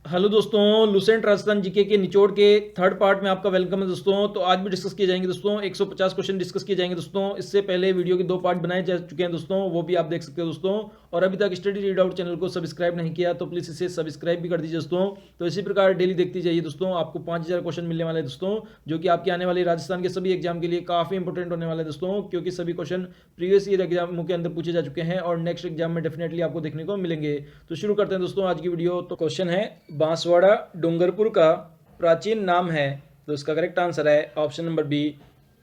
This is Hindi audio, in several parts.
हेलो दोस्तों, लुसेंट राजस्थान जीके के निचोड़ के थर्ड पार्ट में आपका वेलकम है दोस्तों। तो आज भी डिस्कस किए जाएंगे दोस्तों, 150 क्वेश्चन डिस्कस किए जाएंगे दोस्तों। इससे पहले वीडियो के 2 पार्ट बनाए जा चुके हैं दोस्तों, वो भी आप देख सकते हो दोस्तों। और अभी तक स्टडी रीड आउट चैनल को सब्सक्राइब नहीं किया तो प्लीज़ इसे सब्सक्राइब भी कर दीजिए दोस्तों। तो इसी प्रकार डेली देखती जाइए दोस्तों, आपको 5000 क्वेश्चन मिलने वाले हैं दोस्तों, जो कि आपके आने वाले राजस्थान के सभी एग्जाम के लिए काफ़ी इंपॉर्टेंट होने वाले हैं दोस्तों, क्योंकि सभी क्वेश्चन प्रीवियस ईयर एग्जामों के अंदर पूछे जा चुके हैं और नेक्स्ट एग्जाम में डेफिनेटली आपको देखने को मिलेंगे। तो शुरू करते हैं दोस्तों आज की वीडियो। तो क्वेश्चन है, बांसवाड़ा डूंगरपुर का प्राचीन नाम है। तो इसका करेक्ट आंसर है ऑप्शन नंबर बी,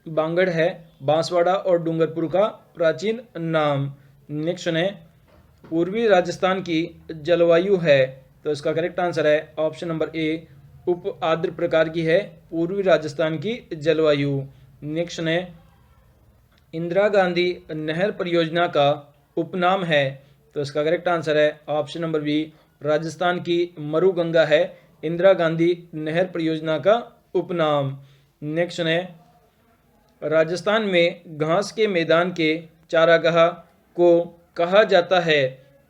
बांगड़ है बांसवाड़ा और डूंगरपुर का प्राचीन नाम। नेक्स्ट है, पूर्वी राजस्थान की जलवायु है। तो इसका करेक्ट आंसर है ऑप्शन नंबर ए, उप आर्द्र प्रकार की है पूर्वी राजस्थान की जलवायु। नेक्स्ट है, इंदिरा गांधी नहर परियोजना का उपनाम है। तो इसका करेक्ट आंसर है ऑप्शन नंबर बी, राजस्थान की मरुगंगा है इंदिरा गांधी नहर परियोजना का उपनाम। नेक्स्ट है, राजस्थान में घास के मैदान के चारागाह को कहा जाता है।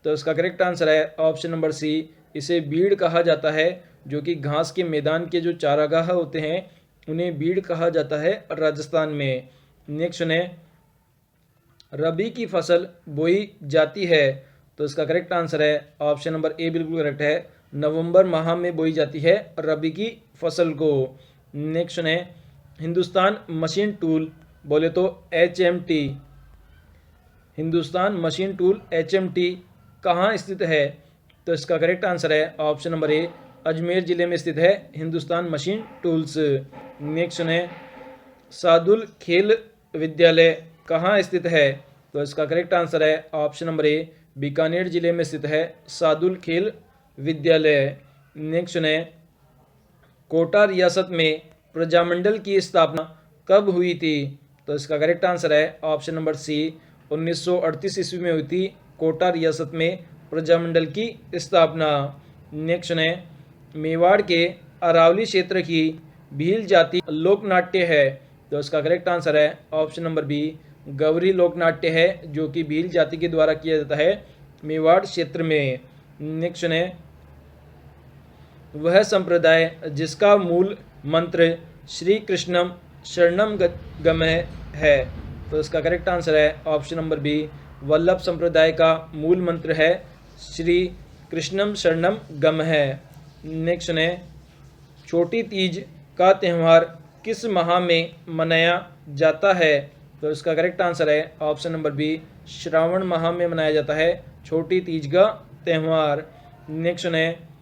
तो इसका करेक्ट आंसर है ऑप्शन नंबर सी, इसे बीड़ कहा जाता है। जो कि घास के मैदान के जो चारागाह होते हैं उन्हें बीड़ कहा जाता है राजस्थान में। नेक्स्ट है, रबी की फसल बोई जाती है। तो इसका करेक्ट आंसर है ऑप्शन नंबर ए, बिल्कुल करेक्ट है। नवंबर माह में बोई जाती है रबी की फसल को। नेक्स्ट है, हिंदुस्तान मशीन टूल बोले तो HMT, Hindustan machine tool HMT कहाँ स्थित है। तो इसका करेक्ट आंसर है ऑप्शन नंबर ए, अजमेर जिले में स्थित है हिंदुस्तान मशीन टूल्स। नेक्स्ट है, सादुल खेल विद्यालय कहाँ स्थित है। तो इसका करेक्ट आंसर है ऑप्शन नंबर ए, बीकानेर जिले में स्थित है सादुल खेल विद्यालय। नेक्स्ट है, कोटा रियासत में प्रजामंडल की स्थापना कब हुई थी। तो इसका करेक्ट आंसर है ऑप्शन नंबर सी, 1938 ईस्वी में हुई थी कोटा रियासत में प्रजामंडल की स्थापना। नेक्स्ट है, मेवाड़ के अरावली क्षेत्र की भील जाति लोकनाट्य है। तो इसका करेक्ट आंसर है ऑप्शन नंबर बी, गौरी लोकनाट्य है, जो कि भील जाति के द्वारा किया जाता है मेवाड़ क्षेत्र में। नेक्स्ट है, वह संप्रदाय जिसका मूल मंत्र श्री कृष्णम शरणम गमः है। तो इसका करेक्ट आंसर है ऑप्शन नंबर बी, वल्लभ संप्रदाय का मूल मंत्र है श्री कृष्णम शरणम गमः। नेक्स्ट है, छोटी तीज का त्यौहार किस माह में मनाया जाता है। तो इसका करेक्ट आंसर है ऑप्शन नंबर बी, श्रावण माह में मनाया जाता है छोटी तीज का त्यौहार। नेक्स्ट है,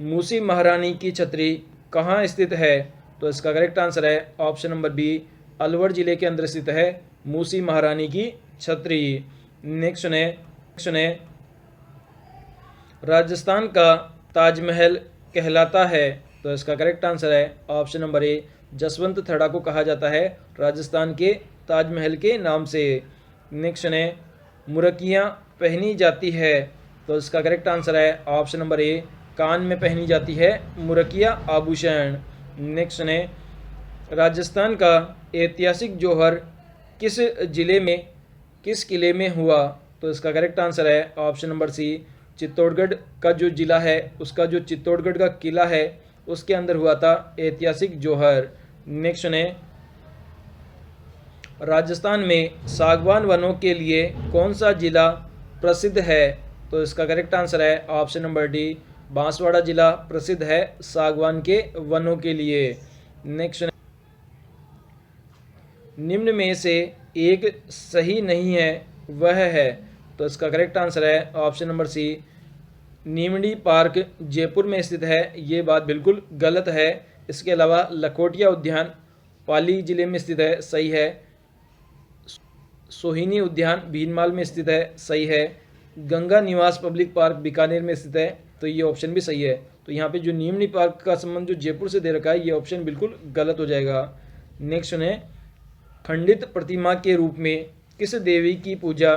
मूसी महारानी की छतरी कहाँ स्थित है। तो इसका करेक्ट आंसर है ऑप्शन नंबर बी, अलवर जिले के अंदर स्थित है मूसी महारानी की छतरी। नेक्स्ट है, राजस्थान का ताजमहल कहलाता है। तो इसका करेक्ट आंसर है ऑप्शन नंबर ए, जसवंत थड़ा को कहा जाता है राजस्थान के ताजमहल के नाम से। नेक्स्ट है, मुरकियाँ पहनी जाती है। तो इसका करेक्ट आंसर है ऑप्शन नंबर ए, कान में पहनी जाती है मुरकिया आभूषण। नेक्स्ट है, राजस्थान का ऐतिहासिक जौहर किस जिले में किस किले में हुआ। तो इसका करेक्ट आंसर है ऑप्शन नंबर सी, चित्तौड़गढ़ का जो जिला है उसका जो चित्तौड़गढ़ का किला है उसके अंदर हुआ था ऐतिहासिक जौहर। नेक्स्ट है, राजस्थान में सागवान वनों के लिए कौन सा जिला प्रसिद्ध है। तो इसका करेक्ट आंसर है ऑप्शन नंबर डी, बांसवाड़ा जिला प्रसिद्ध है सागवान के वनों के लिए। नेक्स्ट, निम्न में से एक सही नहीं है वह है। तो इसका करेक्ट आंसर है option number C, Neemri park Jaipur में स्थित है। ये बात बिल्कुल गलत है। इसके अलावा लखोटिया उद्यान पाली जिले में स्थित है, सही है। सोहिनी उद्यान भीनमाल में स्थित है, सही है। गंगा निवास पब्लिक पार्क बीकानेर में स्थित है, तो ये ऑप्शन भी सही है। तो यहाँ पे जो नीमड़ी पार्क का संबंध जो जयपुर से दे रखा है ये ऑप्शन बिल्कुल गलत हो जाएगा। नेक्स्ट है, खंडित प्रतिमा के रूप में किस देवी की पूजा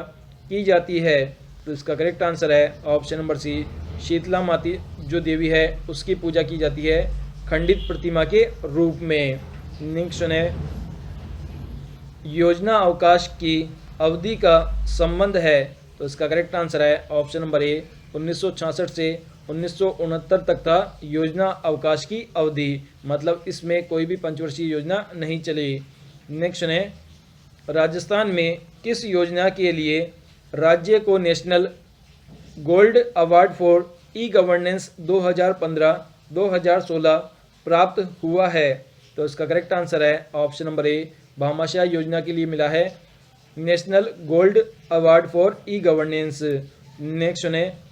की जाती है। तो इसका करेक्ट आंसर है ऑप्शन नंबर सी, शीतला माती जो देवी है उसकी पूजा की जाती है खंडित प्रतिमा के रूप में। नेक्स्ट है, योजना अवकाश की अवधि का संबंध है। तो इसका करेक्ट आंसर है ऑप्शन नंबर ए, 1966 से 1969 तक था योजना अवकाश की अवधि, मतलब इसमें कोई भी पंचवर्षीय योजना नहीं चली। नेक्स्ट है, राजस्थान में किस योजना के लिए राज्य को national gold award for e governance 2015-2016 प्राप्त हुआ है? तो इसका करेक्ट आंसर है ऑप्शन नंबर ए, भामाशाह योजना के लिए मिला है national gold award for e governance. Next है,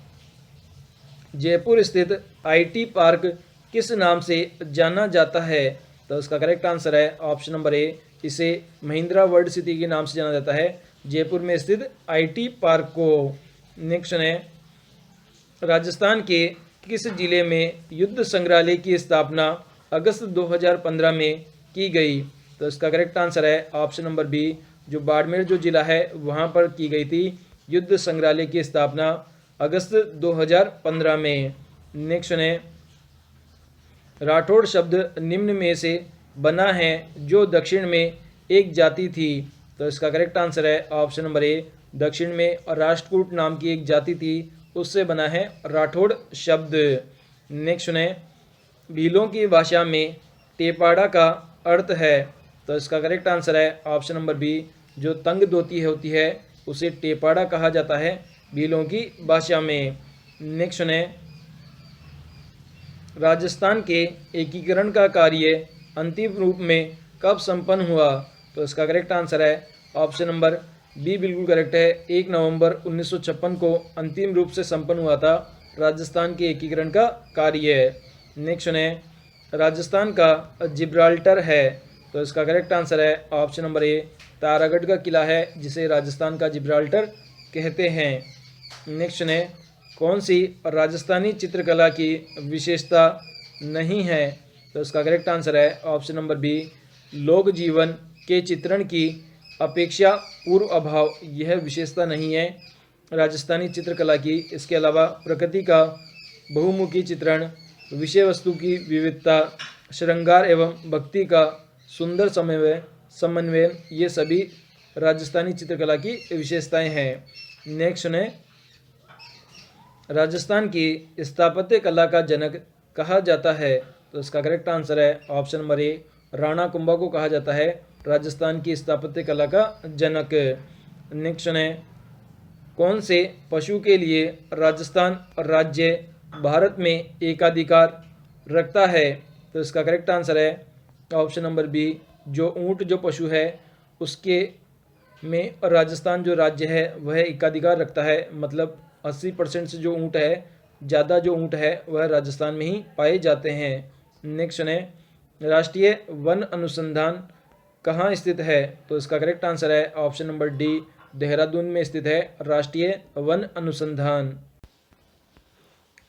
जयपुर स्थित आईटी पार्क किस नाम से जाना जाता है? तो इसका करेक्ट आंसर है ऑप्शन नंबर ए, इसे महिंद्रा वर्ल्ड सिटी के नाम से जाना जाता है, जयपुर में स्थित आईटी पार्क को। नेक्स्ट है, राजस्थान के किस जिले में युद्ध संग्रहालय की स्थापना अगस्त 2015 में की गई? तो इसका करेक्ट आंसर है ऑप्शन नंबर बी, जो बाड़मेर जो जिला है वहाँ पर की गई थी युद्ध संग्रहालय की स्थापना अगस्त 2015 में। नेक्स्ट है, राठौड़ शब्द निम्न में से बना है जो दक्षिण में एक जाति थी? तो इसका करेक्ट आंसर है ऑप्शन नंबर ए, दक्षिण में राष्ट्रकूट नाम की एक जाति थी, उससे बना है राठौड़ शब्द। नेक्स्ट है, भीलों की भाषा में टेपाड़ा का अर्थ है? तो इसका करेक्ट आंसर है ऑप्शन नंबर बी, जो तंग धोती होती है उसे टेपाड़ा कहा जाता है भीलों की भाषा में। नेक्स्ट है, राजस्थान के एकीकरण का कार्य अंतिम रूप में कब संपन्न हुआ? तो इसका करेक्ट आंसर है ऑप्शन नंबर बी, बिल्कुल करेक्ट है, 1 नवंबर 1956 को अंतिम रूप से संपन्न हुआ था राजस्थान के एकीकरण का कार्य। नेक्स्ट है, राजस्थान का जिब्राल्टर है? तो इसका करेक्ट आंसर है ऑप्शन नंबर ए, तारागढ़ का किला है जिसे राजस्थान का जिब्राल्टर कहते हैं। नेक्स्ट है, कौन सी राजस्थानी चित्रकला की विशेषता नहीं है? तो इसका करेक्ट आंसर है ऑप्शन नंबर बी, लोक जीवन के चित्रण की अपेक्षा पूर्व अभाव, यह विशेषता नहीं है राजस्थानी चित्रकला की। इसके अलावा प्रकृति का बहुमुखी चित्रण, विषय वस्तु की विविधता, श्रृंगार एवं भक्ति का सुंदर समन्वय, ये सभी राजस्थानी चित्रकला की विशेषताएं हैं। नेक्स्ट है, राजस्थान की स्थापत्य कला का जनक कहा जाता है? तो इसका करेक्ट आंसर है ऑप्शन नंबर ए, राणा कुंभा को कहा जाता है राजस्थान की स्थापत्य कला का जनक। नेक्स्ट है, कौन से पशु के लिए राजस्थान राज्य भारत में एकाधिकार रखता है? तो इसका करेक्ट आंसर है ऑप्शन नंबर बी, जो ऊंट जो पशु है उसके में राजस्थान जो राज्य है वह एकाधिकार रखता है, मतलब 80% से जो ऊंट है, ज़्यादा जो ऊंट है वह राजस्थान में ही पाए जाते हैं। नेक्स्ट है, राष्ट्रीय वन अनुसंधान कहाँ स्थित है? तो इसका करेक्ट आंसर है ऑप्शन नंबर डी, देहरादून में स्थित है राष्ट्रीय वन अनुसंधान।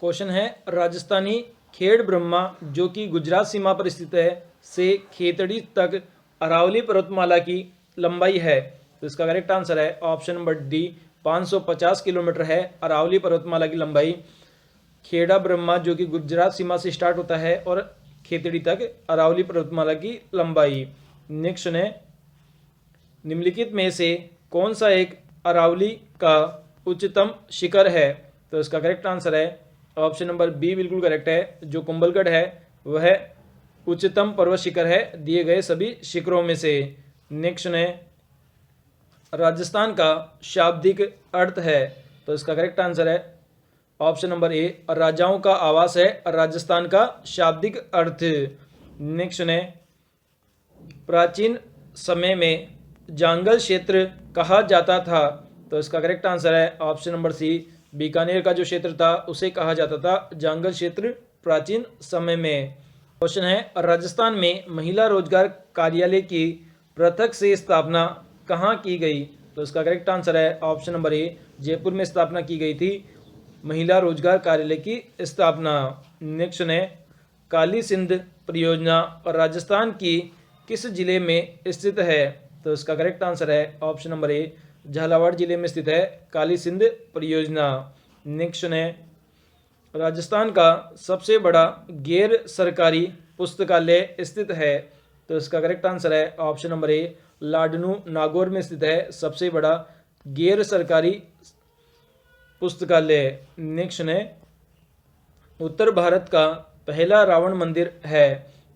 क्वेश्चन है, राजस्थानी खेड़ ब्रह्मा जो कि गुजरात सीमा पर स्थित है से खेतड़ी तक अरावली पर्वतमाला की लंबाई है? तो इसका करेक्ट आंसर है ऑप्शन नंबर डी, 550 किलोमीटर है अरावली पर्वतमाला की लंबाई। खेड़ा ब्रह्मा जो कि गुजरात सीमा से स्टार्ट होता है और खेतड़ी तक अरावली पर्वतमाला की लंबाई। नेक्स्ट है, निम्नलिखित में से कौन सा एक अरावली का उच्चतम शिखर है? तो इसका करेक्ट आंसर है ऑप्शन नंबर बी, बिल्कुल करेक्ट है, जो कुंभलगढ़ है वह उच्चतम पर्वत शिखर है दिए गए सभी शिखरों में से। नेक्स्ट है, राजस्थान का शाब्दिक अर्थ है? तो इसका करेक्ट आंसर है ऑप्शन नंबर ए, राजाओं का आवास है राजस्थान का शाब्दिक अर्थ। नेक्स्ट है, प्राचीन समय में जांगल क्षेत्र कहा जाता था? तो इसका करेक्ट आंसर है ऑप्शन नंबर सी, बीकानेर का जो क्षेत्र था उसे कहा जाता था जांगल क्षेत्र प्राचीन समय में। क्वेश्चन है, राजस्थान में महिला रोजगार कार्यालय की पृथक से स्थापना कहाँ की गई? तो इसका करेक्ट आंसर है ऑप्शन नंबर ए, जयपुर में स्थापना की गई थी महिला रोजगार कार्यालय की स्थापना। नेक्स्ट है, काली सिंध परियोजना राजस्थान की किस जिले में स्थित है? तो इसका करेक्ट आंसर है ऑप्शन नंबर ए, झालावाड़ जिले में स्थित है काली सिंध परियोजना। नेक्स्ट है, राजस्थान का सबसे बड़ा गैर सरकारी पुस्तकालय स्थित है? तो इसका करेक्ट आंसर है ऑप्शन नंबर ए, लाडनू नागौर में स्थित है सबसे बड़ा गैर सरकारी पुस्तकालय। नेक्स्ट है, उत्तर भारत का पहला रावण मंदिर है?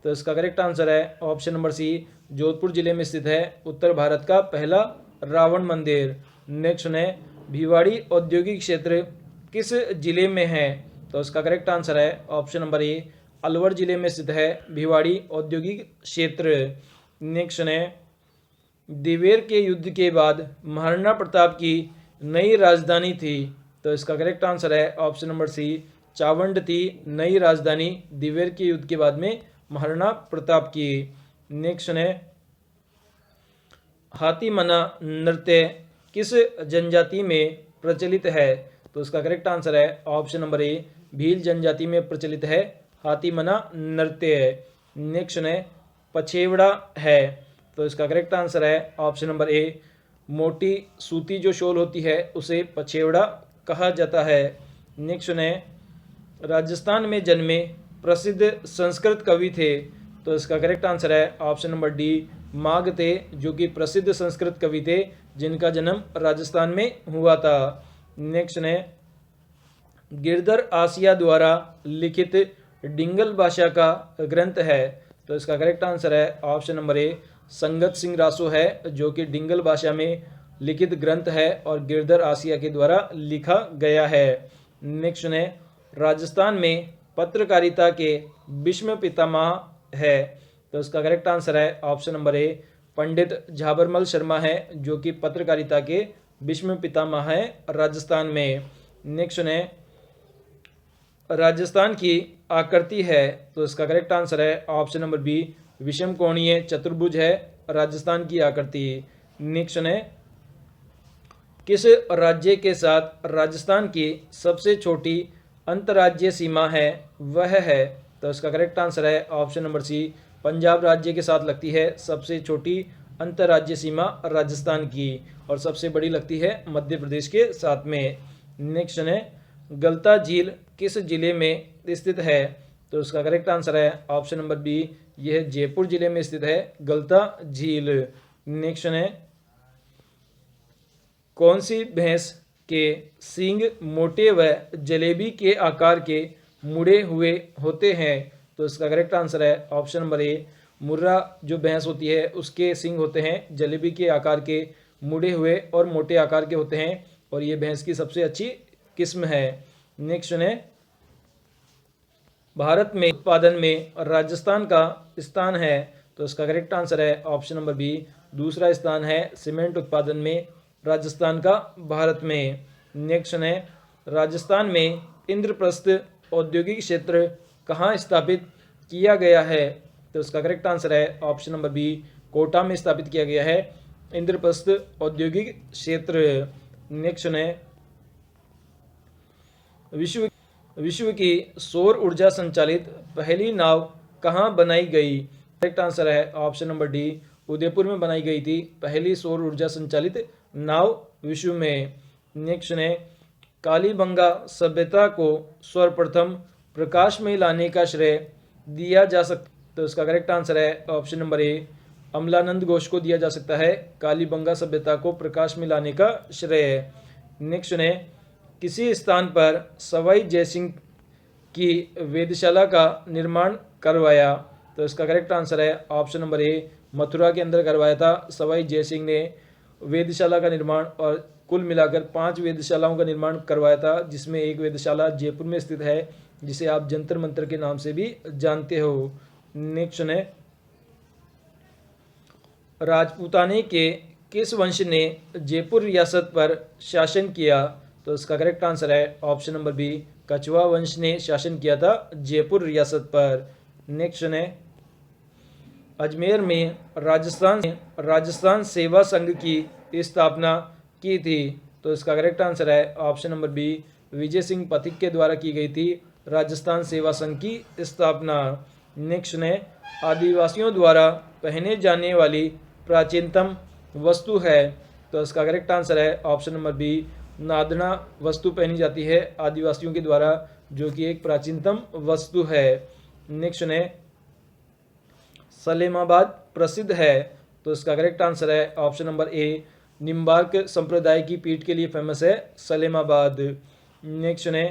तो इसका करेक्ट आंसर है ऑप्शन नंबर सी, जोधपुर जिले में स्थित है उत्तर भारत का पहला रावण मंदिर। नेक्स्ट है, भिवाड़ी औद्योगिक क्षेत्र किस जिले में है? तो इसका करेक्ट आंसर है ऑप्शन नंबर ए, अलवर जिले में स्थित है भिवाड़ी औद्योगिक क्षेत्र। नेक्स्ट है, दिवेर के युद्ध के बाद महाराणा प्रताप की नई राजधानी थी? तो इसका करेक्ट आंसर है ऑप्शन नंबर सी, चावंड थी नई राजधानी दिवेर के युद्ध के बाद में महाराणा प्रताप की। नेक्स्ट है, हाथीमना नृत्य किस जनजाति में प्रचलित है? तो इसका करेक्ट आंसर है ऑप्शन नंबर ए, भील जनजाति में प्रचलित है हाथीमना नृत्य। नेक्स्ट है, पछेवड़ा है? तो इसका करेक्ट आंसर है ऑप्शन नंबर ए, मोटी सूती जो शॉल होती है उसे पछेवड़ा कहा जाता है। नेक्स्ट है, राजस्थान में जन्मे प्रसिद्ध संस्कृत कवि थे? तो इसका करेक्ट आंसर है ऑप्शन नंबर डी, माघ थे, जो कि प्रसिद्ध संस्कृत कवि थे जिनका जन्म राजस्थान में हुआ था। नेक्स्ट है, गिरधर आसिया द्वारा लिखित डिंगल भाषा का ग्रंथ है? तो इसका करेक्ट आंसर है ऑप्शन नंबर ए, संगत सिंह रासो है, जो कि डिंगल भाषा में लिखित ग्रंथ है और गिरधर आसिया के द्वारा लिखा गया है। नेक्स्ट है, राजस्थान में पत्रकारिता के भीष्म पितामह है? तो इसका करेक्ट आंसर है ऑप्शन नंबर ए, पंडित झाबरमल शर्मा है, जो कि पत्रकारिता के भीष्म पितामह है राजस्थान में। नेक्स्ट है, राजस्थान की आकृति है? तो इसका करेक्ट आंसर है ऑप्शन नंबर बी, विषम कोणीय चतुर्भुज है राजस्थान की आकृति। नेक्स्ट है, किस राज्य के साथ राजस्थान की सबसे छोटी अंतर्राज्यीय सीमा है वह है? तो इसका करेक्ट आंसर है ऑप्शन नंबर सी, पंजाब राज्य के साथ लगती है सबसे छोटी अंतर्राज्यीय सीमा राजस्थान की, और सबसे बड़ी लगती है मध्य प्रदेश के साथ में। नेक्स्ट है, गलता झील किस जिले में स्थित है? तो इसका करेक्ट आंसर है ऑप्शन नंबर बी, यह जयपुर जिले में स्थित है गलता झील। नेक्स्ट है, कौन सी भैंस के सींग मोटे व जलेबी के आकार के मुड़े हुए होते हैं? तो इसका करेक्ट आंसर है ऑप्शन नंबर ए, मुर्रा जो भैंस होती है उसके सींग होते हैं जलेबी के आकार के, मुड़े हुए और मोटे आकार के होते हैं, और ये भैंस की सबसे अच्छी किस्म है। नेक्स्ट है, भारत में उत्पादन में राजस्थान का स्थान है? तो इसका करेक्ट आंसर है ऑप्शन नंबर बी, दूसरा स्थान है सीमेंट उत्पादन में राजस्थान का भारत में। नेक्स्ट है, राजस्थान में इंद्रप्रस्थ औद्योगिक क्षेत्र कहाँ स्थापित किया गया है? तो इसका करेक्ट आंसर है ऑप्शन नंबर बी, कोटा में स्थापित किया गया है इंद्रप्रस्थ औद्योगिक क्षेत्र। नेक्स्ट है, विश्व की सौर ऊर्जा संचालित पहली नाव कहाँ बनाई गई? करेक्ट आंसर है ऑप्शन नंबर डी, उदयपुर में बनाई गई थी पहली सौर ऊर्जा संचालित नाव विश्व में। नेक्स्ट है, कालीबंगा सभ्यता को सर्वप्रथम प्रकाश में लाने का श्रेय दिया जा सकता? तो इसका करेक्ट आंसर है ऑप्शन नंबर ए, अमलानंद घोष को दिया जा सकता है कालीबंगा सभ्यता को प्रकाश में लाने का श्रेय। नेक्स्ट है, किसी स्थान पर सवाई जयसिंह की वेधशाला का निर्माण करवाया? तो इसका करेक्ट आंसर है ऑप्शन नंबर ए, मथुरा के अंदर करवाया था सवाई जयसिंह ने वेधशाला का निर्माण, और कुल मिलाकर 5 वेधशालाओं का निर्माण करवाया था, जिसमें एक वेधशाला जयपुर में स्थित है जिसे आप जंतर मंतर के नाम से भी जानते हो। नेक्स्ट है, राजपूताने के किस वंश ने जयपुर रियासत पर शासन किया? तो इसका करेक्ट आंसर है ऑप्शन नंबर बी, कछवा वंश ने शासन किया था जयपुर रियासत पर। नेक्स्ट है, अजमेर में राजस्थान सेवा संघ की स्थापना की थी? तो इसका करेक्ट आंसर है option number B, Vijay Singh Pathik के द्वारा की गई थी राजस्थान सेवा संघ की स्थापना। नेक्स्ट है, आदिवासियों द्वारा पहने जाने वाली प्राचीनतम वस्तु है? तो इसका करेक्ट आंसर है ऑप्शन नंबर बी, नादना वस्तु पहनी जाती है आदिवासियों के द्वारा, जो कि एक प्राचीनतम वस्तु है। नेक्स्ट है, सलेमाबाद प्रसिद्ध है? तो इसका करेक्ट आंसर है ऑप्शन नंबर ए, निम्बार्क संप्रदाय की पीठ के लिए फेमस है सलेमाबाद। नेक्स्ट है,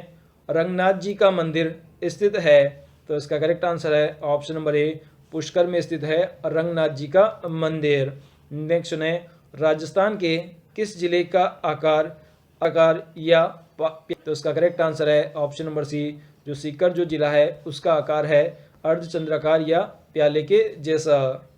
रंगनाथ जी का मंदिर स्थित है? तो इसका करेक्ट आंसर है ऑप्शन नंबर ए, पुष्कर में स्थित है रंगनाथ जी का मंदिर। नेक्स्ट है, राजस्थान के किस जिले का आकार आकार या तो इसका करेक्ट आंसर है ऑप्शन नंबर सी, जो सीकर जो जिला है उसका आकार है अर्धचंद्राकार या प्याले के जैसा।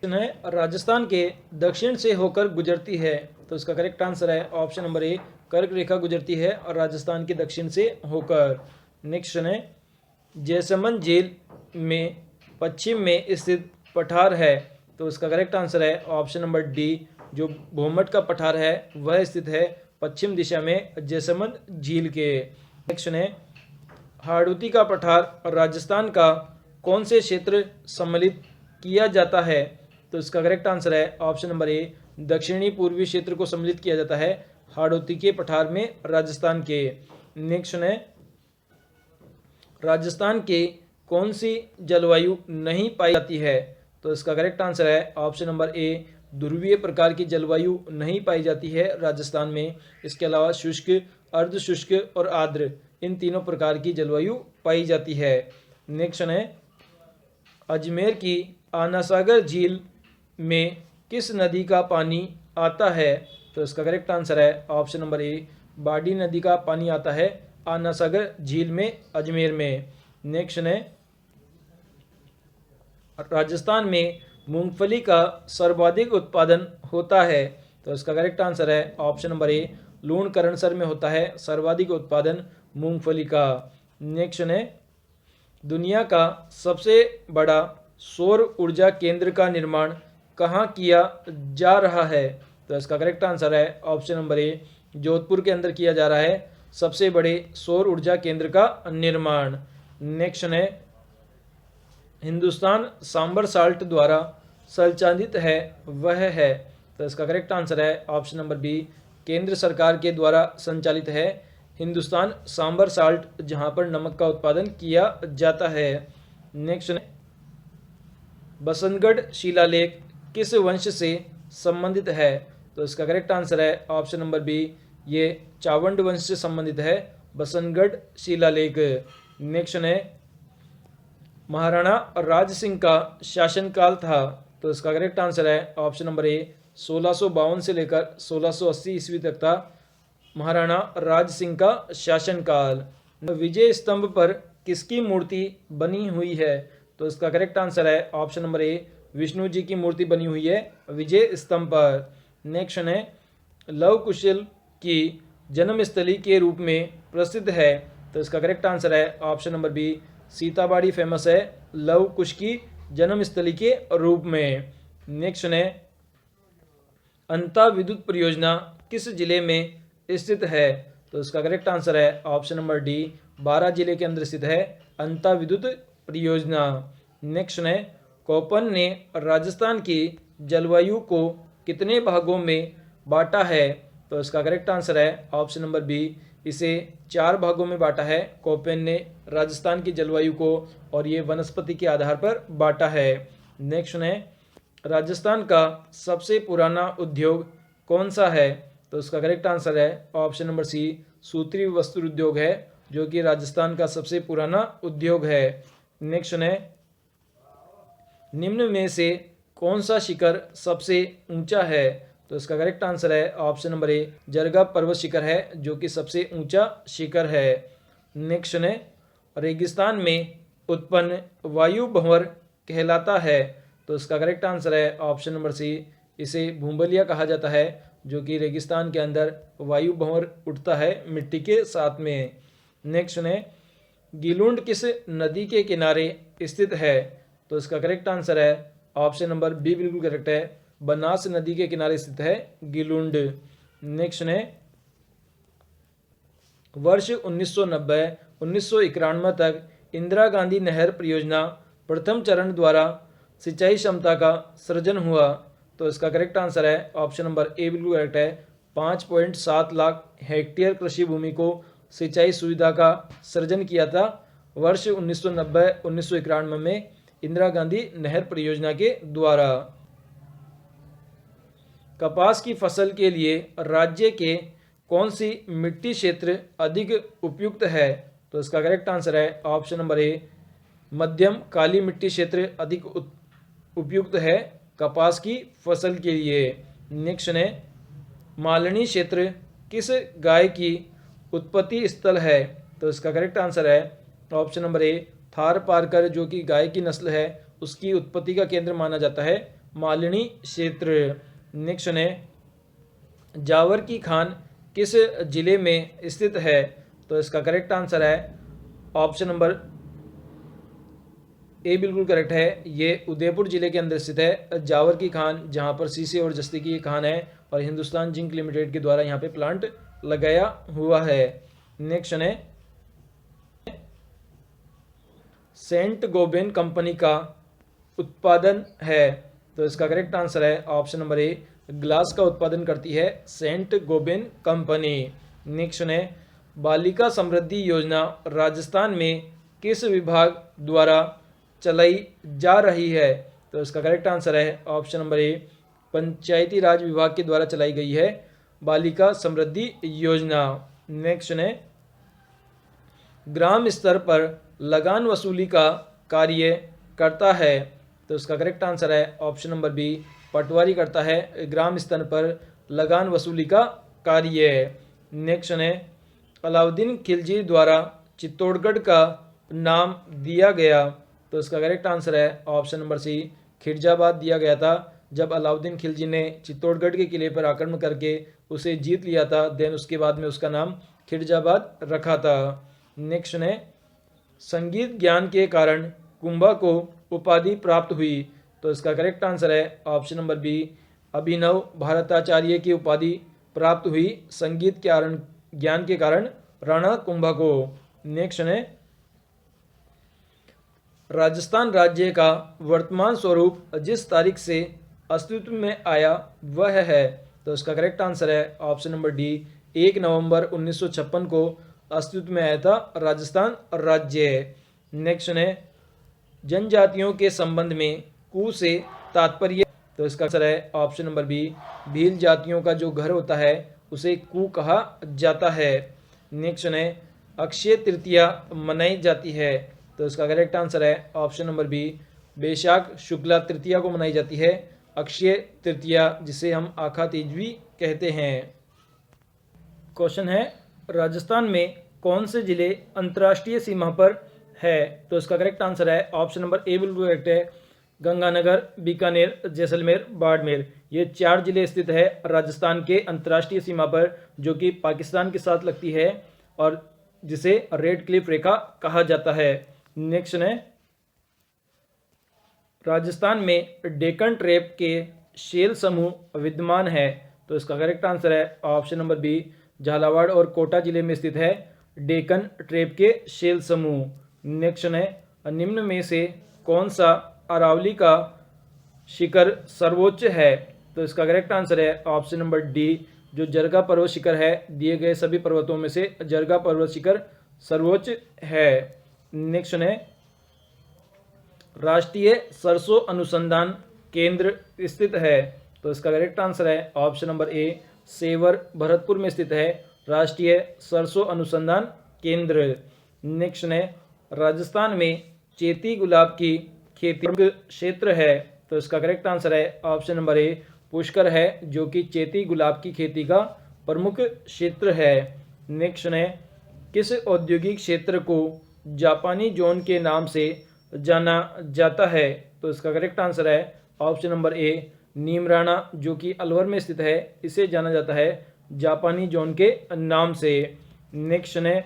है राजस्थान के दक्षिण से होकर गुजरती है? तो इसका करेक्ट आंसर है ऑप्शन नंबर ए, कर्क रेखा गुजरती है और राजस्थान के दक्षिण से होकर। नेक्स्ट है, जैसमंद झील में पश्चिम में स्थित पठार है? तो इसका करेक्ट आंसर है ऑप्शन नंबर डी, जो भोमट का पठार है वह स्थित है पश्चिम दिशा में जैसमंद झील के। नेक्स्ट है, हाड़ौती का पठार राजस्थान का कौन से क्षेत्र सम्मिलित किया जाता है? तो इसका करेक्ट आंसर है ऑप्शन नंबर ए, दक्षिणी पूर्वी क्षेत्र को सम्मिलित किया जाता है हाड़ौती के पठार में राजस्थान के। नेक्स्ट है, राजस्थान के कौन सी जलवायु नहीं पाई जाती है? तो इसका करेक्ट आंसर है ऑप्शन नंबर ए, ध्रुवीय प्रकार की जलवायु नहीं पाई जाती है राजस्थान में। इसके अलावा शुष्क, अर्ध शुष्क और आर्द्र, इन तीनों प्रकार की जलवायु पाई जाती है। नेक्स्ट है, अजमेर की आना सागर झील में किस नदी का पानी आता है? तो इसका करेक्ट आंसर है ऑप्शन नंबर ए, बाड़ी नदी का पानी आता है आना सागर झील में अजमेर में। नेक्स्ट है, राजस्थान में मूंगफली का सर्वाधिक उत्पादन होता है? तो इसका करेक्ट आंसर है ऑप्शन नंबर ए, लूणकरणसर में होता है सर्वाधिक उत्पादन मूंगफली का। नेक्स्ट है, दुनिया का सबसे बड़ा सौर ऊर्जा केंद्र का निर्माण कहाँ किया जा रहा है? तो इसका करेक्ट आंसर है ऑप्शन नंबर ए, जोधपुर के अंदर किया जा रहा है सबसे बड़े सौर ऊर्जा केंद्र का निर्माण। नेक्स्ट है, हिंदुस्तान सांबर साल्ट द्वारा संचालित है वह है? तो इसका करेक्ट आंसर है ऑप्शन नंबर बी, केंद्र सरकार के द्वारा संचालित है हिंदुस्तान सांबर साल्ट, जहां पर नमक का उत्पादन किया जाता है। नेक्स्ट, बसंतगढ़ शिलालेख किस वंश से संबंधित है? तो इसका करेक्ट आंसर है ऑप्शन नंबर बी, ये चावंड वंश से संबंधित है बसंतगढ़ शिलालेख। नेक्स्ट है, महाराणा राज सिंह का शासनकाल था? तो इसका करेक्ट आंसर है ऑप्शन नंबर ए, 1652 से लेकर 1680 ईस्वी तक था महाराणा राज सिंह का शासनकाल। विजय स्तंभ पर किसकी मूर्ति बनी हुई है? तो इसका करेक्ट आंसर है ऑप्शन नंबर ए, विष्णु जी की मूर्ति बनी हुई है विजय स्तंभ पर। नेक्स्ट है, लव कुश की जन्मस्थली के रूप में प्रसिद्ध है? तो इसका करेक्ट आंसर है option number B, Sitabari famous है लव कुश की जन्मस्थली के रूप में। नेक्स्ट है, अंता विद्युत परियोजना किस जिले में स्थित है? तो इसका करेक्ट आंसर है ऑप्शन नंबर डी, बारां जिले के अंदर स्थित है अंता विद्युत परियोजना। नेक्स्ट है, कोपन ने राजस्थान की जलवायु को कितने भागों में बांटा है? तो इसका करेक्ट आंसर है ऑप्शन नंबर बी, इसे 4 भागों में बांटा है कोपेन ने राजस्थान की जलवायु को, और ये वनस्पति के आधार पर बांटा है। नेक्स्ट है, राजस्थान का सबसे पुराना उद्योग कौन सा है? तो इसका करेक्ट आंसर है ऑप्शन नंबर सी, सूत्री वस्त्र उद्योग है, जो कि राजस्थान का सबसे पुराना उद्योग है। नेक्स्ट है, निम्न में से कौन सा शिखर सबसे ऊंचा है? तो इसका करेक्ट आंसर है ऑप्शन नंबर ए, जरगा पर्वत शिखर है, जो कि सबसे ऊंचा शिखर है। नेक्स्ट है, रेगिस्तान में उत्पन्न वायु भंवर कहलाता है? तो इसका करेक्ट आंसर है ऑप्शन नंबर सी, इसे भूंबलिया कहा जाता है, जो कि रेगिस्तान के अंदर वायु भंवर उठता है मिट्टी के साथ में। नेक्स्ट है, गिलुंड किस नदी के किनारे स्थित है? तो इसका करेक्ट आंसर है ऑप्शन नंबर बी, बिल्कुल करेक्ट है, बनास नदी के किनारे स्थित है गिलुंड। नेक्स्ट है, वर्ष 1990-1991 तक इंदिरा गांधी नहर परियोजना प्रथम चरण द्वारा सिंचाई क्षमता का सृजन हुआ? तो इसका करेक्ट आंसर है ऑप्शन नंबर ए, बिल्कुल करेक्ट है, 5.7 लाख हेक्टेयर कृषि भूमि को सिंचाई सुविधा का सृजन किया था वर्ष 1990-1991 में इंदिरा गांधी नहर परियोजना के द्वारा। कपास की फसल के लिए राज्य के कौन सी मिट्टी क्षेत्र अधिक उपयुक्त है? तो इसका करेक्ट आंसर है ऑप्शन नंबर ए, मध्यम काली मिट्टी क्षेत्र अधिक उपयुक्त है कपास की फसल के लिए। नेक्स्ट है, मालनी क्षेत्र किस गाय की उत्पत्ति स्थल है? तो इसका करेक्ट आंसर है ऑप्शन नंबर ए, थार पारकर, जो कि गाय की नस्ल है, उसकी उत्पत्ति का केंद्र माना जाता है मालनी क्षेत्र। नेक्स्ट है, जावर की खान किस जिले में स्थित है? तो इसका करेक्ट आंसर है ऑप्शन नंबर ए, बिल्कुल करेक्ट है। ये उदयपुर जिले के अंदर स्थित है जावर की खान, जहां पर सीसे और जस्ती की खान है और हिंदुस्तान जिंक लिमिटेड के द्वारा यहाँ पे प्लांट लगाया हुआ है। नेक्स्ट है, सेंट गोबेन कंपनी का उत्पादन है? तो इसका करेक्ट आंसर है ऑप्शन नंबर ए, ग्लास का उत्पादन करती है सेंट गोबेन कंपनी। नेक्स्ट है, बालिका समृद्धि योजना राजस्थान में किस विभाग द्वारा चलाई जा रही है? तो इसका करेक्ट आंसर है ऑप्शन नंबर ए, पंचायती राज विभाग के द्वारा चलाई गई है बालिका समृद्धि योजना। नेक्स्ट है, ग्राम स्तर पर लगान वसूली का कार्य करता है? तो इसका करेक्ट आंसर है ऑप्शन नंबर बी, पटवारी करता है ग्राम स्तर पर लगान वसूली का कार्य। नेक्स्ट है, अलाउद्दीन खिलजी द्वारा चित्तौड़गढ़ का नाम दिया गया? तो इसका करेक्ट आंसर है ऑप्शन नंबर सी, खिरजाबाद दिया गया था जब अलाउद्दीन खिलजी ने चित्तौड़गढ़ के किले पर आक्रमण करके उसे जीत लिया था, देन उसके बाद में उसका नाम खिरजाबाद रखा था। नेक्स्ट है, संगीत ज्ञान के कारण कुंभा को उपाधि प्राप्त हुई? तो इसका करेक्ट आंसर है ऑप्शन नंबर बी, अभिनव भारताचार्य की उपाधि प्राप्त हुई संगीत के ज्ञान के कारण राणा कुंभा को। नेक्स्ट है, राजस्थान राज्य का वर्तमान स्वरूप जिस तारीख से अस्तित्व में आया वह है? तो इसका करेक्ट आंसर है ऑप्शन नंबर डी, 1 नवंबर 1956 को अस्तित्व में आया था राजस्थान राज्य। नेक्स्ट है, जनजातियों के संबंध में कु से तात्पर्य? तो इसका आंसर है ऑप्शन नंबर बी, भील जातियों का जो घर होता है उसे कु कहा जाता है। नेक्स्ट है, अक्षय तृतीया मनाई जाती है? तो इसका करेक्ट आंसर है ऑप्शन नंबर बी, बैशाख शुक्ला तृतीया को मनाई जाती है अक्षय तृतीया, जिसे हम आखा तीज भी कहते हैं। क्वेश्चन है, राजस्थान में कौन से जिले अंतर्राष्ट्रीय सीमा पर है? तो इसका करेक्ट आंसर है ऑप्शन नंबर ए, बिल्कुल करेक्ट है, गंगानगर, बीकानेर, जैसलमेर, बाड़मेर। ये 4 जिले स्थित है राजस्थान के अंतर्राष्ट्रीय सीमा पर, जो कि पाकिस्तान के साथ लगती है और जिसे रेड क्लिफ रेखा कहा जाता है। नेक्स्ट है, राजस्थान में डेक्कन ट्रेप के शेल समूह विद्यमान है? तो इसका करेक्ट आंसर है ऑप्शन नंबर बी, झालावाड़ और कोटा जिले में स्थित है डेक्कन ट्रेप के शेल समूह। नेक्स्ट है, निम्न में से कौन सा अरावली का शिखर सर्वोच्च है? तो इसका करेक्ट आंसर है ऑप्शन नंबर डी, जो जरगा पर्वत शिखर है, दिए गए सभी पर्वतों में से जरगा पर्वत शिखर सर्वोच्च है। नेक्स्ट है, राष्ट्रीय सरसों अनुसंधान केंद्र स्थित है? तो इसका करेक्ट आंसर है option number A, Sewar Bharatpur में स्थित है राष्ट्रीय सरसों अनुसंधान केंद्र। नेक्स्ट है, राजस्थान में चेती गुलाब की खेती क्षेत्र है? तो इसका करेक्ट आंसर है ऑप्शन नंबर ए, पुष्कर है, जो कि चेती गुलाब की खेती का प्रमुख क्षेत्र है। नेक्स्ट है, किस औद्योगिक क्षेत्र को जापानी जोन के नाम से जाना जाता है? तो इसका करेक्ट आंसर है ऑप्शन नंबर ए, नीमराणा, जो कि अलवर में स्थित है, इसे जाना जाता है जापानी जोन के नाम से। नेक्स्ट है,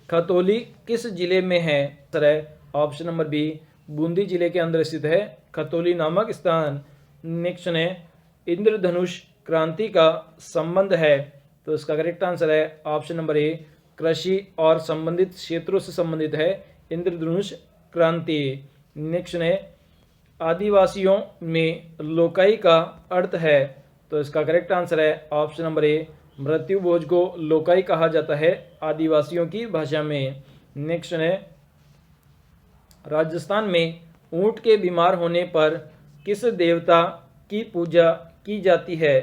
खतौली किस जिले में है? सर है ऑप्शन नंबर बी, बूंदी जिले के अंदर स्थित है खतौली नामक स्थान। नेक्स्ट है, इंद्रधनुष क्रांति का संबंध है? तो इसका करेक्ट आंसर है ऑप्शन नंबर ए, कृषि और संबंधित क्षेत्रों से संबंधित है इंद्रधनुष क्रांति। नेक्स्ट है, आदिवासियों में लोकाई का अर्थ है? तो इसका करेक्ट आंसर है ऑप्शन नंबर ए, मृत्यु भोज को लोकाई कहा जाता है आदिवासियों की भाषा में। नेक्स्ट है, राजस्थान में ऊंट के बीमार होने पर किस देवता की पूजा की जाती है?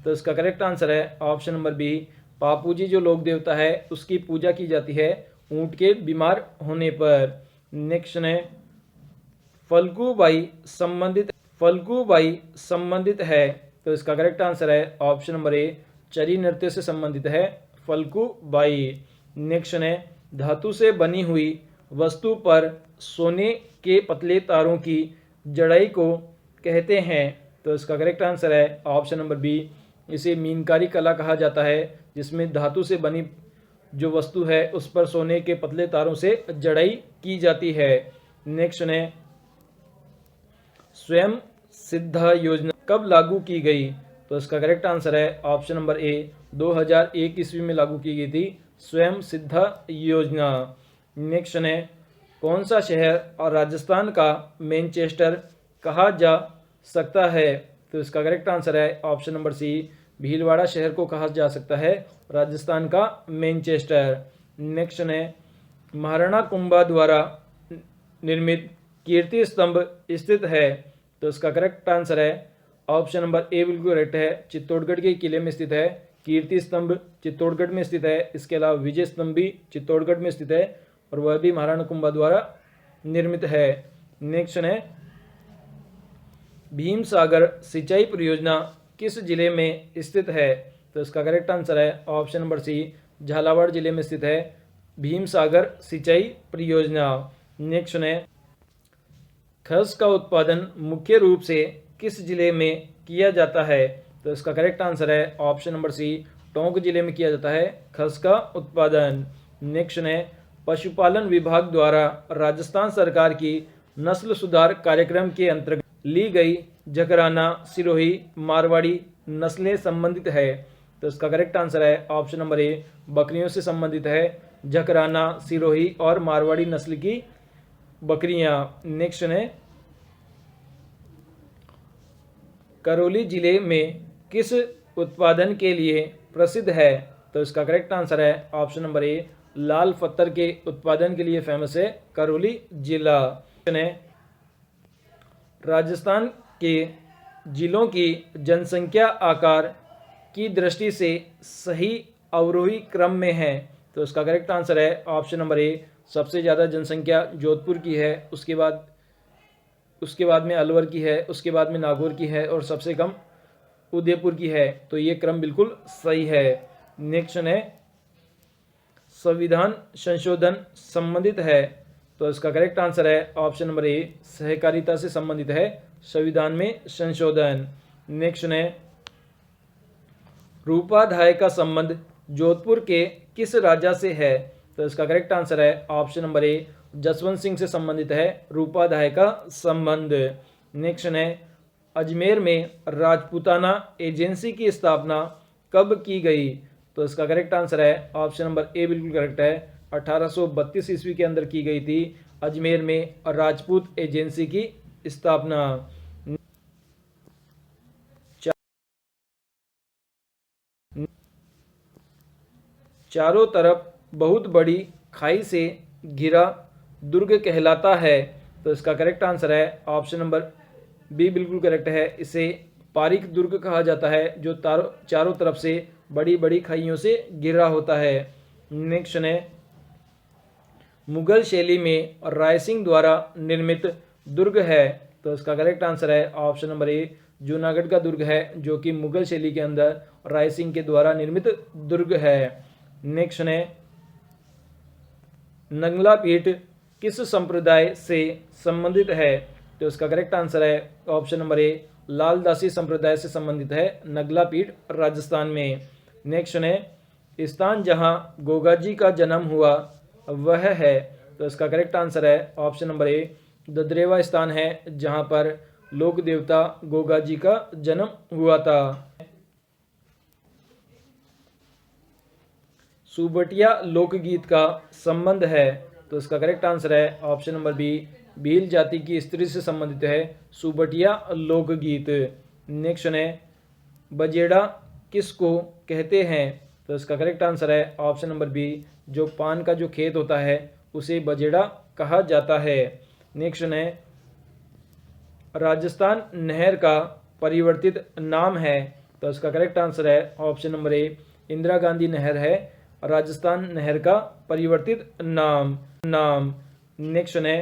तो इसका करेक्ट आंसर है ऑप्शन नंबर बी, पापूजी जो लोक देवता है उसकी पूजा की जाती है ऊंट के बीमार होने पर। नेक्स्ट है फल्गुबाई संबंधित है, तो इसका करेक्ट आंसर है ऑप्शन नंबर ए, चरी नृत्य से संबंधित है फल्गुबाई। नेक्स्ट है धातु से बनी हुई वस्तु पर सोने के पतले तारों की जड़ाई को कहते हैं, तो इसका करेक्ट आंसर है ऑप्शन नंबर बी, इसे मीनकारी कला कहा जाता है जिसमें धातु से बनी जो वस्तु है उस पर सोने के पतले तारों से जड़ाई की जाती है। नेक्स्ट है स्वयं सिद्धा योजना कब लागू की गई, तो इसका करेक्ट आंसर है ऑप्शन नंबर ए, 2001 ईस्वी में लागू की गई थी स्वयं सिद्धा योजना। नेक्स्ट है कौन सा शहर और राजस्थान का मैनचेस्टर कहा जा सकता है, तो इसका करेक्ट आंसर है ऑप्शन नंबर सी, भीलवाड़ा शहर को कहा जा सकता है राजस्थान का मैनचेस्टर। नेक्स्ट है महाराणा कुंभा द्वारा निर्मित कीर्ति स्तंभ स्थित है, तो इसका करेक्ट आंसर है ऑप्शन नंबर ए बिल्कुल करेक्ट है, चित्तौड़गढ़ के किले में स्थित है कीर्ति स्तंभ, चित्तौड़गढ़ में स्थित है। इसके अलावा विजय स्तंभ भी चित्तौड़गढ़ में स्थित है और वह भी महाराणा कुंभा द्वारा निर्मित है। नेक्स्ट है भीम सागर सिंचाई परियोजना किस जिले में स्थित है, तो इसका करेक्ट आंसर है ऑप्शन नंबर सी, झालावाड़ जिले में स्थित है भीम सागर सिंचाई परियोजना। नेक्स्ट है खस का उत्पादन मुख्य रूप से किस जिले में किया जाता है, तो इसका करेक्ट आंसर है ऑप्शन नंबर सी, टोंक जिले में किया जाता है खस का उत्पादन। नेक्स्ट है पशुपालन विभाग द्वारा राजस्थान सरकार की नस्ल सुधार कार्यक्रम के अंतर्गत ली गई जकराना, सिरोही, मारवाड़ी नस्लें संबंधित है, तो इसका करेक्ट आंसर है ऑप्शन नंबर ए, बकरियों से संबंधित है जकराना, सिरोही और मारवाड़ी नस्ल की बकरियां। नेक्स्ट है करौली जिले में किस उत्पादन के लिए प्रसिद्ध है, तो इसका करेक्ट आंसर है ऑप्शन नंबर ए, लाल पत्थर के उत्पादन के लिए फेमस है करौली जिला। राजस्थान के जिलों की जनसंख्या आकार की दृष्टि से सही अवरोही क्रम में है, तो इसका करेक्ट आंसर है ऑप्शन नंबर ए, सबसे ज़्यादा जनसंख्या जोधपुर की है, उसके बाद में अलवर की है, उसके बाद में नागौर की है और सबसे कम उदयपुर की है, तो ये क्रम बिल्कुल सही है। नेक्स्ट है संविधान संशोधन संबंधित है, तो इसका करेक्ट आंसर है ऑप्शन नंबर ए, सहकारिता से संबंधित है संविधान में संशोधन। नेक्स्ट है रूपाधाय का संबंध जोधपुर के किस राजा से है, तो इसका करेक्ट आंसर है ऑप्शन नंबर ए, जसवंत सिंह से संबंधित है रूपाधाय का संबंध। नेक्स्ट है अजमेर में राजपूताना एजेंसी की स्थापना कब की गई, तो इसका करेक्ट आंसर है ऑप्शन नंबर ए बिल्कुल करेक्ट है, 1832 ईस्वी के अंदर की गई थी अजमेर में राजपूत एजेंसी की स्थापना। चारों तरफ बहुत बड़ी खाई से घिरा दुर्ग कहलाता है, तो इसका करेक्ट आंसर है ऑप्शन नंबर बी बिल्कुल करेक्ट है, इसे पारिक दुर्ग कहा जाता है जो चारों तरफ से बड़ी बड़ी खाइयों से घिरा होता है। नेक्स्ट है मुगल शैली में राय सिंह द्वारा निर्मित दुर्ग है, तो इसका करेक्ट आंसर है ऑप्शन नंबर ए, जूनागढ़ का दुर्ग है जो कि मुगल शैली के अंदर राय सिंह के द्वारा निर्मित दुर्ग है। नेक्स्ट है नंगला पीठ किस संप्रदाय से संबंधित है, तो इसका करेक्ट आंसर है ऑप्शन नंबर ए, लालदासी संप्रदाय से संबंधित है नगला पीठ राजस्थान में। नेक्स्ट है स्थान जहां गोगाजी का जन्म हुआ वह है, तो इसका करेक्ट आंसर है ऑप्शन नंबर ए, ददरेवा स्थान है जहां पर लोक देवता गोगाजी का जन्म हुआ था। सुबटिया लोकगीत का संबंध है, तो इसका करेक्ट आंसर है ऑप्शन नंबर बी, भील जाति की स्त्री से संबंधित है सुबटिया लोकगीत। नेक्स्ट है बजेड़ा किसको कहते हैं, तो इसका करेक्ट आंसर है ऑप्शन नंबर बी, जो पान का जो खेत होता है उसे बजेड़ा कहा जाता है। नेक्स्ट है राजस्थान नहर का परिवर्तित नाम है, तो इसका करेक्ट आंसर है ऑप्शन नंबर ए, इंदिरा गांधी नहर है राजस्थान नहर का परिवर्तित नाम। नेक्स्ट है,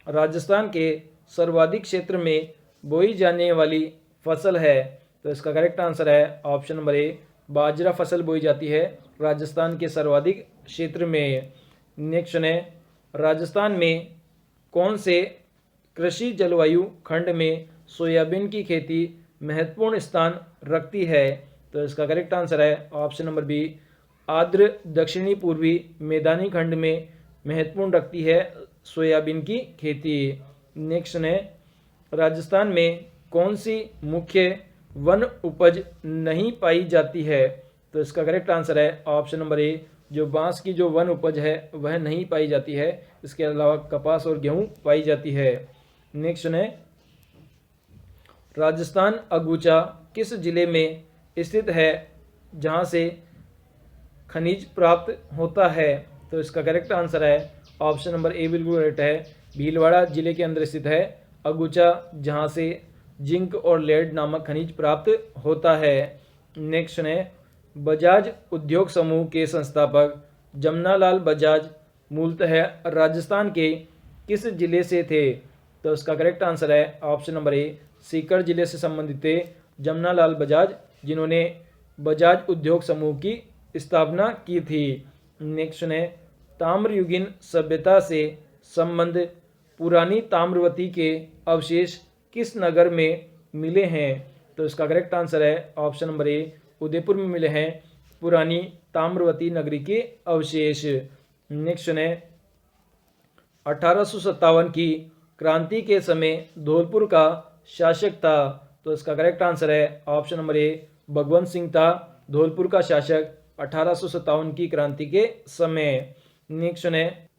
राजस्थान के सर्वाधिक क्षेत्र में बोई जाने वाली फसल है। तो इसका करेक्ट आंसर है ऑप्शन नंबर ए, बाजरा फसल बोई जाती है राजस्थान के सर्वाधिक क्षेत्र में। नेक्स्ट है, राजस्थान में कौन से कृषि जलवायु खंड में सोयाबीन की खेती महत्वपूर्ण स्थान रखती है। तो इसका करेक्ट आंसर है ऑप्शन नंबर बी, आर्द्र दक्षिणी पूर्वी मैदानी खंड में महत्वपूर्ण रखती है सोयाबीन की खेती। नेक्स्ट है, राजस्थान में कौन सी मुख्य वन उपज नहीं पाई जाती है। तो इसका करेक्ट आंसर है ऑप्शन नंबर ए, जो बांस की जो वन उपज है वह नहीं पाई जाती है, इसके अलावा कपास और गेहूं पाई जाती है। नेक्स्ट है, राजस्थान अगुचा किस जिले में स्थित है जहां से खनिज प्राप्त होता है। तो इसका करेक्ट आंसर है ऑप्शन नंबर ए बिल्कुल करेक्ट है, भीलवाड़ा जिले के अंदर स्थित है अगुचा, जहां से जिंक और लेड नामक खनिज प्राप्त होता है। नेक्स्ट है, बजाज उद्योग समूह के संस्थापक जमनालाल बजाज मूलतः राजस्थान के किस जिले से थे। तो इसका करेक्ट आंसर है ऑप्शन नंबर ए, सीकर जिले से संबंधित थे जमनालाल बजाज, जिन्होंने बजाज उद्योग समूह की स्थापना की थी। नेक्स्ट है, ताम्रयुगीन सभ्यता से संबंध पुरानी ताम्रवती के अवशेष किस नगर में मिले हैं। तो इसका करेक्ट आंसर है ऑप्शन नंबर ए, उदयपुर में मिले हैं पुरानी ताम्रवती नगरी के अवशेष। नेक्स्ट है, 1857 की क्रांति के समय धौलपुर का शासक था। तो इसका करेक्ट आंसर है ऑप्शन नंबर ए, भगवंत सिंह था धौलपुर का शासक 1857 की क्रांति के समय। नेक्स्ट है,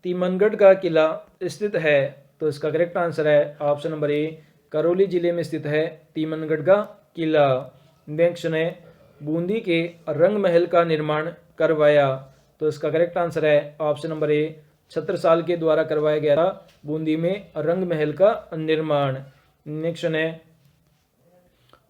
तीमनगढ़ का किला स्थित है। तो इसका करेक्ट आंसर है ऑप्शन नंबर ए, करौली जिले में स्थित है तीमनगढ़ का किला। नेक्स्ट है, बूंदी के रंग महल का निर्माण करवाया। तो इसका करेक्ट आंसर है ऑप्शन नंबर ए, छत्रसाल के द्वारा करवाया गया था बूंदी में रंग महल का निर्माण। नेक्स्ट है,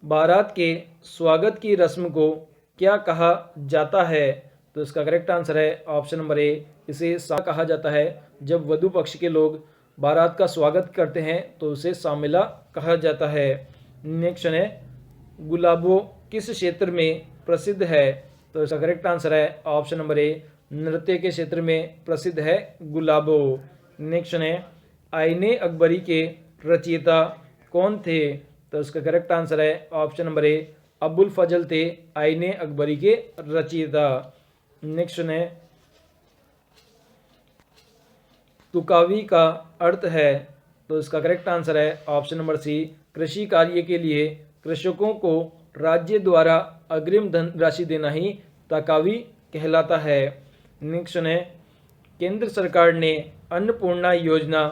बारात के स्वागत की रस्म को क्या कहा जाता है। तो इसका करेक्ट आंसर है ऑप्शन नंबर ए, इसे सा कहा जाता है। जब वधु पक्ष के लोग बारात का स्वागत करते हैं तो उसे सामिला कहा जाता है। नेक्स्ट है, गुलाबो किस क्षेत्र में प्रसिद्ध है। तो इसका करेक्ट आंसर है ऑप्शन नंबर ए, नृत्य के क्षेत्र में प्रसिद्ध है गुलाबो। नेक्स्ट है, आईने अकबरी के रचयिता कौन थे। तो इसका करेक्ट आंसर है ऑप्शन नंबर ए, अबुल फजल थे आईने अकबरी के रचयिता। नेक्स्ट है, तुकावी का अर्थ है। तो इसका करेक्ट आंसर है ऑप्शन नंबर सी, कृषि कार्य के लिए कृषकों को राज्य द्वारा अग्रिम धन राशि देना ही तकावी कहलाता है। नेक्स्ट है, केंद्र सरकार ने अन्नपूर्णा योजना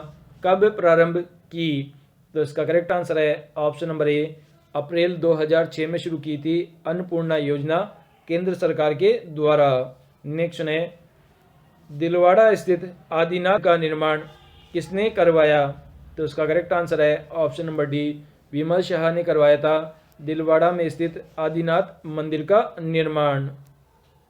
कब प्रारंभ की। तो इसका करेक्ट आंसर है ऑप्शन नंबर ए, अप्रैल 2006 में शुरू की थी अन्नपूर्णा योजना केंद्र सरकार के द्वारा। नेक्स्ट है, दिलवाड़ा स्थित आदिनाथ का निर्माण किसने करवाया। तो इसका करेक्ट आंसर है ऑप्शन नंबर डी, विमल शाह ने करवाया था दिलवाड़ा में स्थित आदिनाथ मंदिर का निर्माण।